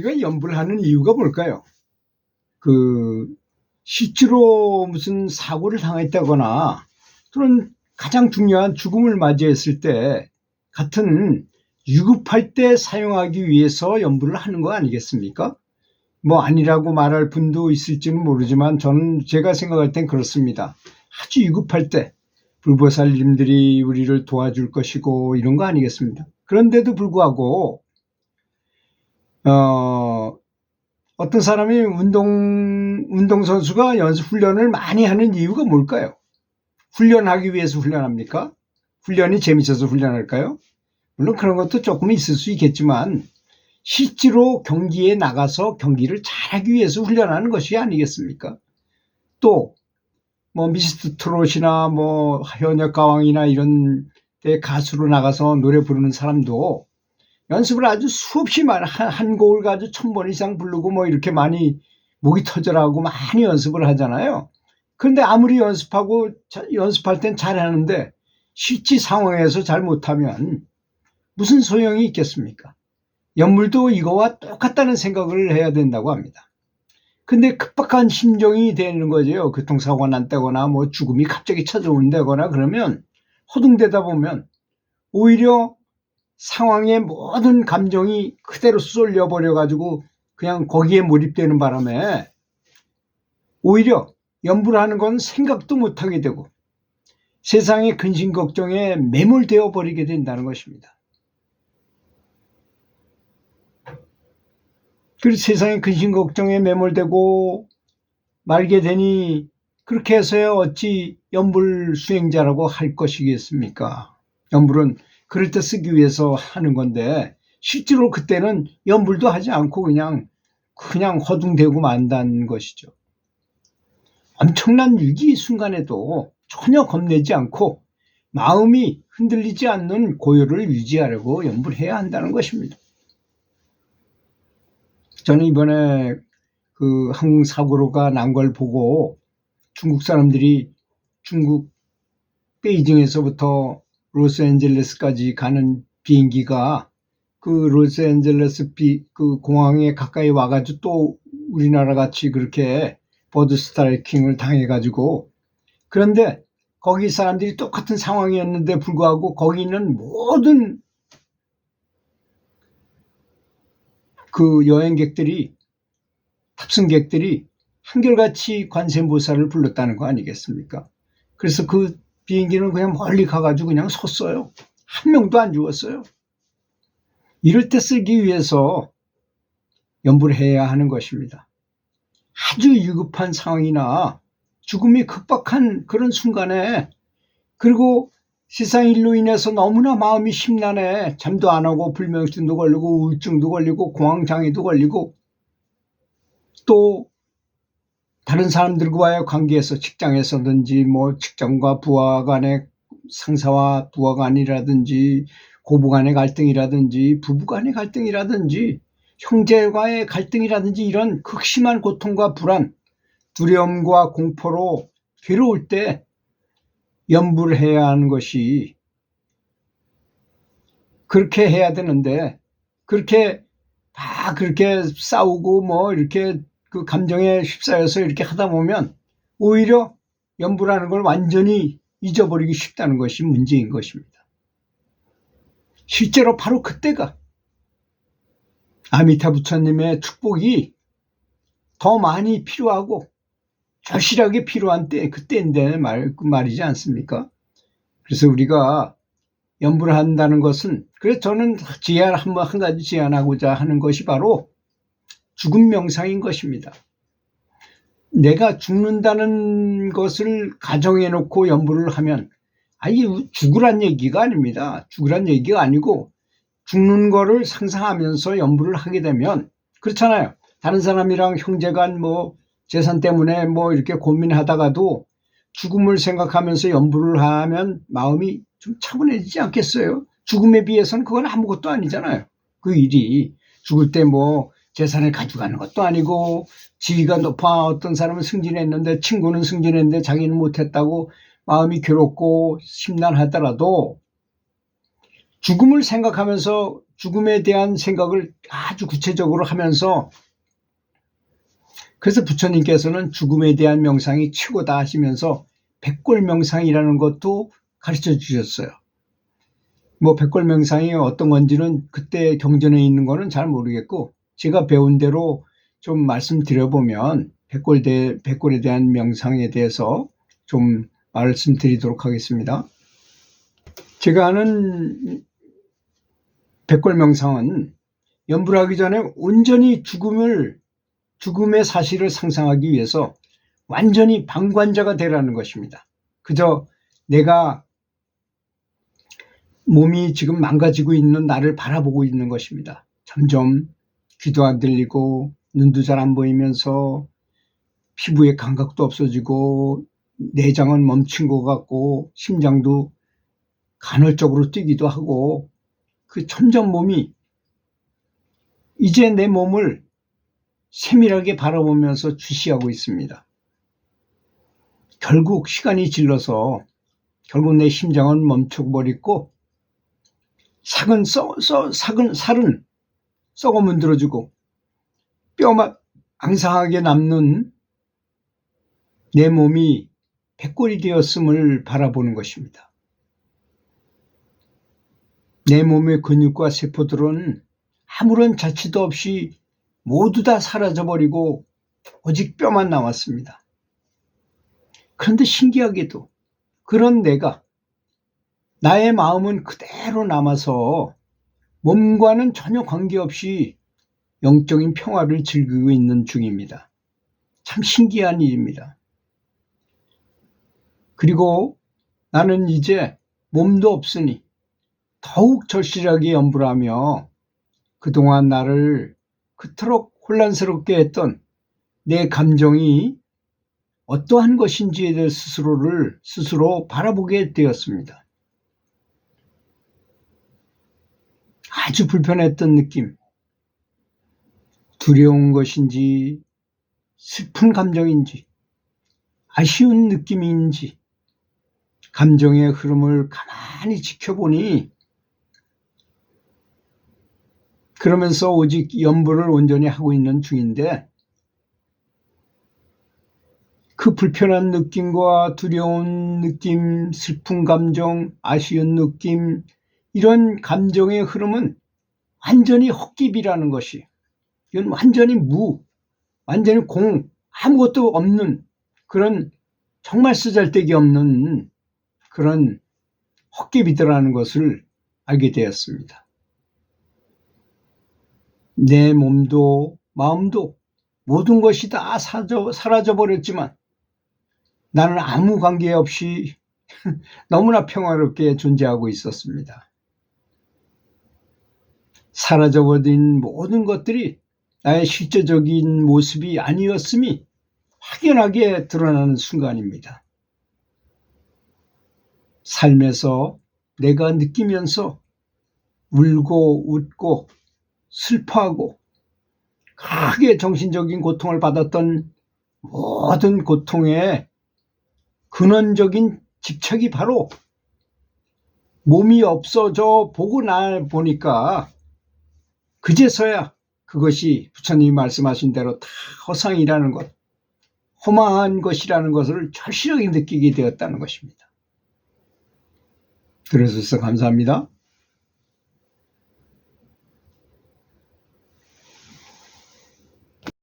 우리가 연불을 하는 이유가 뭘까요? 실제로 무슨 사고를 당했다거나 또는 가장 중요한 죽음을 맞이했을 때 같은 위급할 때 사용하기 위해서 연불을 하는 거 아니겠습니까? 뭐 아니라고 말할 분도 있을지는 모르지만 제가 생각할 땐 그렇습니다. 아주 위급할 때 불보살님들이 우리를 도와줄 것이고 이런 거 아니겠습니까? 그런데도 불구하고 어떤 사람이 운동선수가 연습 훈련을 많이 하는 이유가 뭘까요? 훈련하기 위해서 훈련합니까? 훈련이 재밌어서 훈련할까요? 물론 그런 것도 조금 있을 수 있겠지만 실제로 경기에 나가서 경기를 잘하기 위해서 훈련하는 것이 아니겠습니까? 또 뭐 미스터 트롯이나 뭐 현역 가왕이나 이런 데 가수로 나가서 노래 부르는 사람도 연습을 아주 수없이 한 곡을 가지고 1000번 이상 부르고 뭐 이렇게 많이 목이 터져라고 많이 연습을 하잖아요. 그런데 아무리 연습할 땐 잘하는데 실제 상황에서 잘 못하면 무슨 소용이 있겠습니까? 연물도 이거와 똑같다는 생각을 해야 된다고 합니다. 근데 급박한 심정이 되는 거죠. 교통사고가 난다거나 뭐 죽음이 갑자기 찾아온다거나 그러면 허둥대다 보면 오히려 상황의 모든 감정이 그대로 쏠려버려 가지고 그냥 거기에 몰입되는 바람에 오히려 연불을 하는 건 생각도 못하게 되고 세상의 근심 걱정에 매몰되어 버리게 된다는 것입니다. 그래서 세상의 근심 걱정에 매몰되고 말게 되니 그렇게 해서야 어찌 연불 수행자라고 할 것이겠습니까? 연불은 그럴 때 쓰기 위해서 하는 건데 실제로 그때는 연불도 하지 않고 그냥 허둥대고 만다는 것이죠. 엄청난 위기 순간에도 전혀 겁내지 않고 마음이 흔들리지 않는 고요를 유지하려고 연불해야 한다는 것입니다. 저는 이번에 항공 사고가 난 걸 보고 중국 사람들이 중국 베이징에서부터 로스앤젤레스까지 가는 비행기가 로스앤젤레스 공항에 가까이 와가지고 또 우리나라 같이 그렇게 버드 스트라이킹을 당해가지고 그런데 거기 사람들이 똑같은 상황이었는데 불구하고 거기 있는 모든 여행객들이 탑승객들이 한결같이 관세음보살을 불렀다는 거 아니겠습니까? 그래서 그 비행기는 그냥 멀리 가가지고 그냥 섰어요. 한 명도 안 죽었어요. 이럴 때 쓰기 위해서 연불을 해야 하는 것입니다. 아주 위급한 상황이나 죽음이 급박한 그런 순간에 그리고 세상 일로 인해서 너무나 마음이 심란해 잠도 안 오고 불면증도 걸리고 우울증도 걸리고 공황장애도 걸리고 또 다른 사람들과의 관계에서 직장에서든지 뭐 직장과 부하 간의 상사와 부하 간이라든지 고부 간의 갈등이라든지 부부 간의 갈등이라든지 형제와의 갈등이라든지 이런 극심한 고통과 불안, 두려움과 공포로 괴로울 때 연불을 해야 하는 것이 그렇게 해야 되는데 그렇게 싸우고 뭐 이렇게 그 감정에 휩싸여서 이렇게 하다 보면 오히려 연불하는 걸 완전히 잊어버리기 쉽다는 것이 문제인 것입니다. 실제로 바로 그때가 아미타 부처님의 축복이 더 많이 필요하고 절실하게 필요한 때 그때인데 말이지 않습니까? 그래서 우리가 연불을 한다는 것은 그래서 저는 한 가지 제안하고자 하는 것이 바로 죽음 명상인 것입니다. 내가 죽는다는 것을 가정해 놓고 연불을 하면 죽으란 얘기가 아닙니다. 죽으란 얘기가 아니고 죽는 거를 상상하면서 연불을 하게 되면 그렇잖아요. 다른 사람이랑 형제간 뭐 재산 때문에 뭐 이렇게 고민하다가도 죽음을 생각하면서 연불을 하면 마음이 좀 차분해지지 않겠어요? 죽음에 비해서는 그건 아무것도 아니잖아요. 그 일이 죽을 때 뭐 재산을 가져가는 것도 아니고 지위가 높아 어떤 사람은 승진했는데 친구는 승진했는데 자기는 못했다고 마음이 괴롭고 심란하더라도 죽음을 생각하면서 죽음에 대한 생각을 아주 구체적으로 하면서, 그래서 부처님께서는 죽음에 대한 명상이 최고다 하시면서 백골명상이라는 것도 가르쳐 주셨어요. 뭐 백골명상이 어떤 건지는 그때 경전에 있는 거는 잘 모르겠고, 제가 배운 대로 좀 말씀드려보면 백골에 대한 명상에 대해서 좀 말씀드리도록 하겠습니다. 제가 아는 백골명상은 연불 하기 전에 온전히 죽음의 사실을 상상하기 위해서 완전히 방관자가 되라는 것입니다. 그저 내가 몸이 지금 망가지고 있는 나를 바라보고 있는 것입니다. 점점 귀도 안 들리고 눈도 잘 안 보이면서 피부의 감각도 없어지고 내장은 멈춘 것 같고 심장도 간헐적으로 뛰기도 하고, 그 점점 몸이, 이제 내 몸을 세밀하게 바라보면서 주시하고 있습니다. 결국 시간이 질러서 결국 내 심장은 멈춰버리고 살은 썩어 문드러지고 뼈만 앙상하게 남는 내 몸이 백골이 되었음을 바라보는 것입니다. 내 몸의 근육과 세포들은 아무런 자취도 없이 모두 다 사라져버리고 오직 뼈만 남았습니다. 그런데 신기하게도 그런 내가, 나의 마음은 그대로 남아서 몸과는 전혀 관계없이 영적인 평화를 즐기고 있는 중입니다. 참 신기한 일입니다. 그리고 나는 이제 몸도 없으니 더욱 절실하게 염불하며 그동안 나를 그토록 혼란스럽게 했던 내 감정이 어떠한 것인지에 대해 스스로 바라보게 되었습니다. 아주 불편했던 느낌, 두려운 것인지 슬픈 감정인지 아쉬운 느낌인지 감정의 흐름을 가만히 지켜보니, 그러면서 오직 염불을 온전히 하고 있는 중인데, 그 불편한 느낌과 두려운 느낌, 슬픈 감정, 아쉬운 느낌, 이런 감정의 흐름은 완전히 헛기비라는 것이, 이건 완전히 완전히 아무것도 없는 그런, 정말 쓰잘데기 없는 그런 헛기비더라는 것을 알게 되었습니다. 내 몸도 마음도 모든 것이 다 사라져버렸지만 나는 아무 관계없이 너무나 평화롭게 존재하고 있었습니다. 사라져버린 모든 것들이 나의 실제적인 모습이 아니었음이 확연하게 드러나는 순간입니다. 삶에서 내가 느끼면서 울고 웃고 슬퍼하고 크게 정신적인 고통을 받았던 모든 고통의 근원적인 집착이 바로 몸이 없어져 보고 보니까 그제서야 그것이 부처님이 말씀하신 대로 다 허상이라는 것, 허망한 것이라는 것을 절실하게 느끼게 되었다는 것입니다. 들어주셔서 감사합니다.